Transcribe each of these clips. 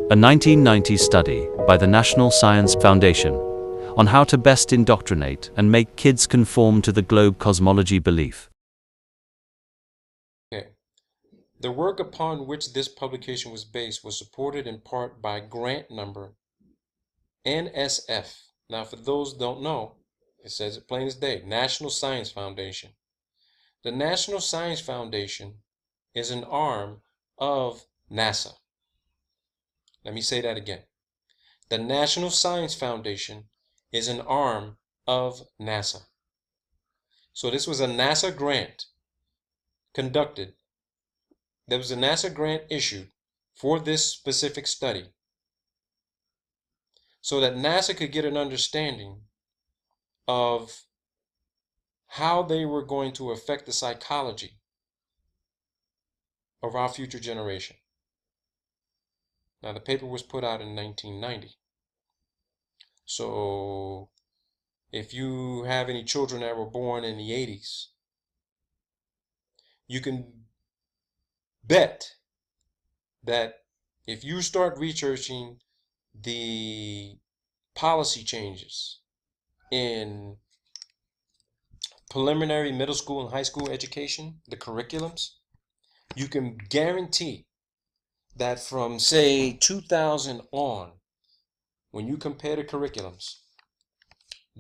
A 1990 study by the National Science Foundation on how to best indoctrinate and make kids conform to the globe cosmology belief. Okay. The work upon which this publication was based was supported in part by grant number NSF. Now, for those who don't know, it says it plain as day, National Science Foundation. The National Science Foundation is an arm of NASA. Let me say that again. The National Science Foundation is an arm of NASA. So this was a NASA grant conducted. There was a NASA grant issued for this specific study so that NASA could get an understanding of how they were going to affect the psychology of our future generation. Now, the paper was put out in 1990. So if you have any children that were born in the 80s, you can bet that if you start researching the policy changes in preliminary middle school and high school education, the curriculums, you can guarantee that from, say, 2000 on, when you compare the curriculums,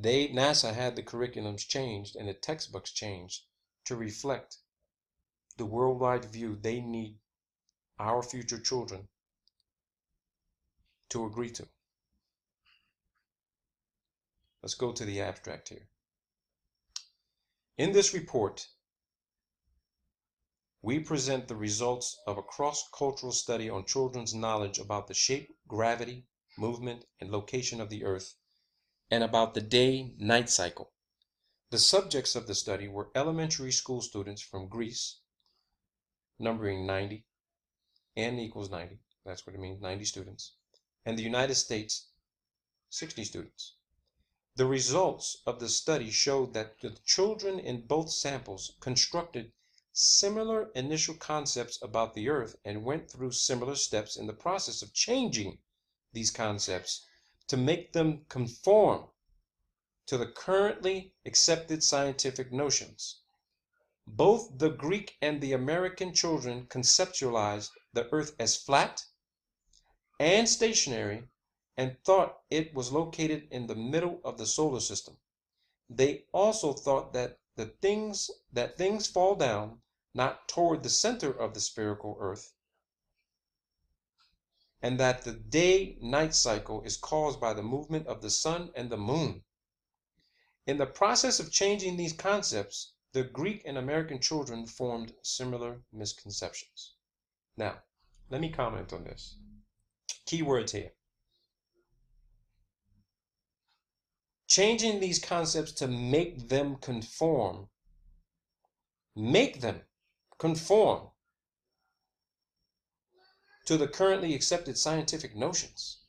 NASA had the curriculums changed and the textbooks changed to reflect the worldwide view they need our future children to agree to. Let's go to the abstract here. In this report, we present the results of a cross-cultural study on children's knowledge about the shape, gravity, movement, and location of the Earth, and about the day-night cycle. The subjects of the study were elementary school students from Greece, numbering 90, n equals 90, that's what it means, 90 students, and the United States, 60 students. The results of the study showed that the children in both samples constructed similar initial concepts about the Earth and went through similar steps in the process of changing these concepts to make them conform to the currently accepted scientific notions. Both the Greek and the American children conceptualized the Earth as flat and stationary and thought it was located in the middle of the solar system. They also thought that things fall down not toward the center of the spherical Earth, and that the day-night cycle is caused by the movement of the sun and the moon. In the process of changing these concepts, the Greek and American children formed similar misconceptions. Now, let me comment on this. Key words here. Changing these concepts to make them conform to the currently accepted scientific notions.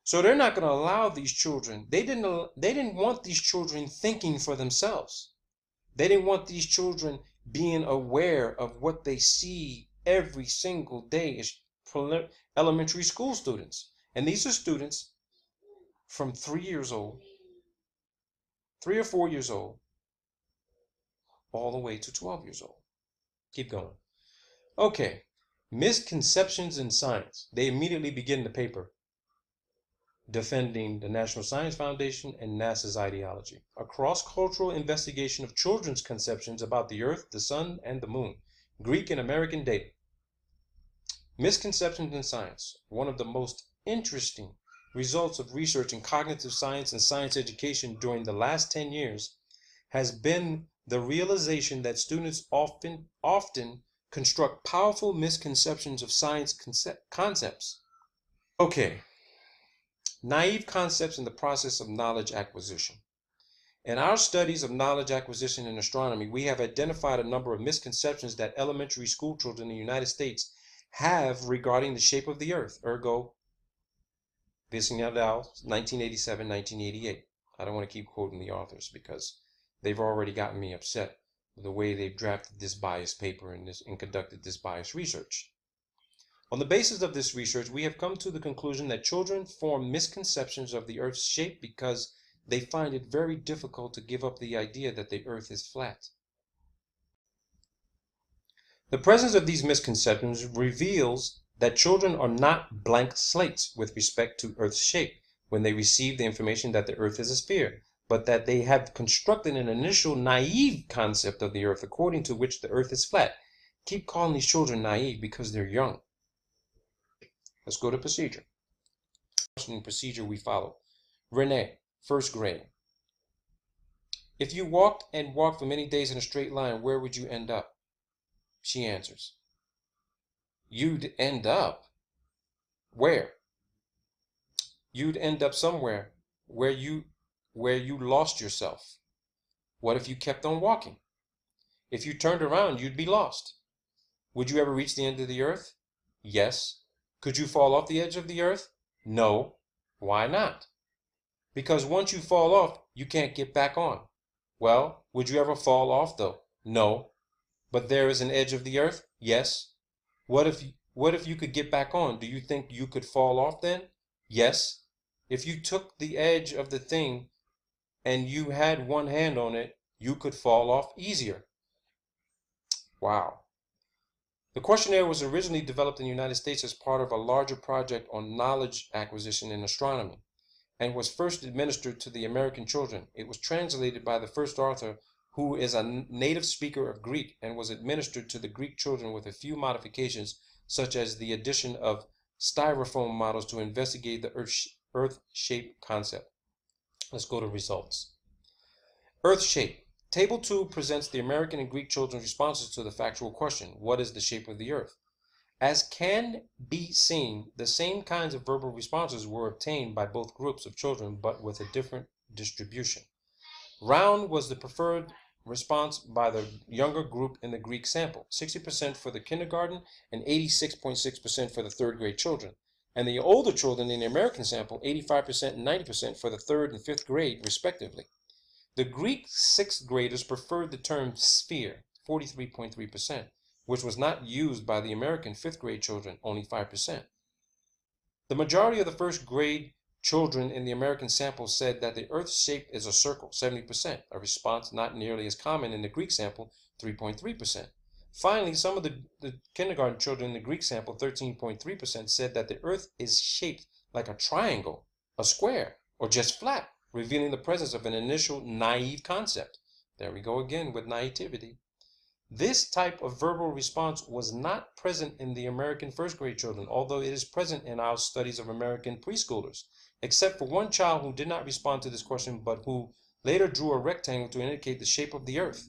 So they're not going to allow these children, they didn't want these children thinking for themselves. They didn't want these children being aware of what they see every single day as elementary school students. And these are students from 3 years old, 3 or 4 years old, all the way to 12 years old. Keep going. Okay, misconceptions in science. They immediately begin the paper defending the National Science Foundation and NASA's ideology. A cross-cultural investigation of children's conceptions about the Earth, the Sun, and the Moon. Greek and American data. Misconceptions in science. One of the most interesting results of research in cognitive science and science education during the last 10 years has been the realization that students often construct powerful misconceptions of science concepts. Okay, naive concepts in the process of knowledge acquisition. In our studies of knowledge acquisition in astronomy, we have identified a number of misconceptions that elementary school children in the United States have regarding the shape of the Earth, ergo Visiting et al., 1987, 1988. I don't want to keep quoting the authors because they've already gotten me upset with the way they've drafted this biased paper and conducted this biased research. On the basis of this research, we have come to the conclusion that children form misconceptions of the Earth's shape because they find it very difficult to give up the idea that the Earth is flat. The presence of these misconceptions reveals that children are not blank slates with respect to Earth's shape when they receive the information that the Earth is a sphere, but that they have constructed an initial naive concept of the Earth according to which the Earth is flat. Keep calling these children naive because they're young. Let's go to procedure. Questioning procedure we follow. Renee, first grade. If you walked and walked for many days in a straight line, where would you end up? She answers, you'd end up where? You'd end up somewhere where you lost yourself. What if you kept on walking? If you turned around, you'd be lost. Would you ever reach the end of the earth? Yes. Could you fall off the edge of the earth? No. Why not? Because once you fall off, you can't get back on. Well, would you ever fall off though? No. But there is an edge of the earth? Yes. What if you could get back on? Do you think you could fall off then? Yes. If you took the edge of the thing and you had one hand on it, you could fall off easier. Wow. The questionnaire was originally developed in the United States as part of a larger project on knowledge acquisition in astronomy and was first administered to the American children. It was translated by the first author, who is a native speaker of Greek, and was administered to the Greek children with a few modifications, such as the addition of styrofoam models to investigate the Earth shape concept. Let's go to results. Earth shape. Table 2 presents the American and Greek children's responses to the factual question, what is the shape of the Earth? As can be seen, the same kinds of verbal responses were obtained by both groups of children, but with a different distribution. Round was the preferred response by the younger group in the Greek sample, 60% for the kindergarten and 86.6% for the third grade children, and the older children in the American sample, 85% and 90% for the third and fifth grade, respectively. The Greek sixth graders preferred the term sphere, 43.3%, which was not used by the American fifth grade children, only 5%. The majority of the first grade children in the American sample said that the Earth's shape is a circle, 70%, a response not nearly as common in the Greek sample, 3.3%. Finally, some of the kindergarten children in the Greek sample, 13.3%, said that the Earth is shaped like a triangle, a square, or just flat, revealing the presence of an initial naive concept. There we go again with naivety. This type of verbal response was not present in the American first grade children, although it is present in our studies of American preschoolers, except for one child who did not respond to this question, but who later drew a rectangle to indicate the shape of the Earth.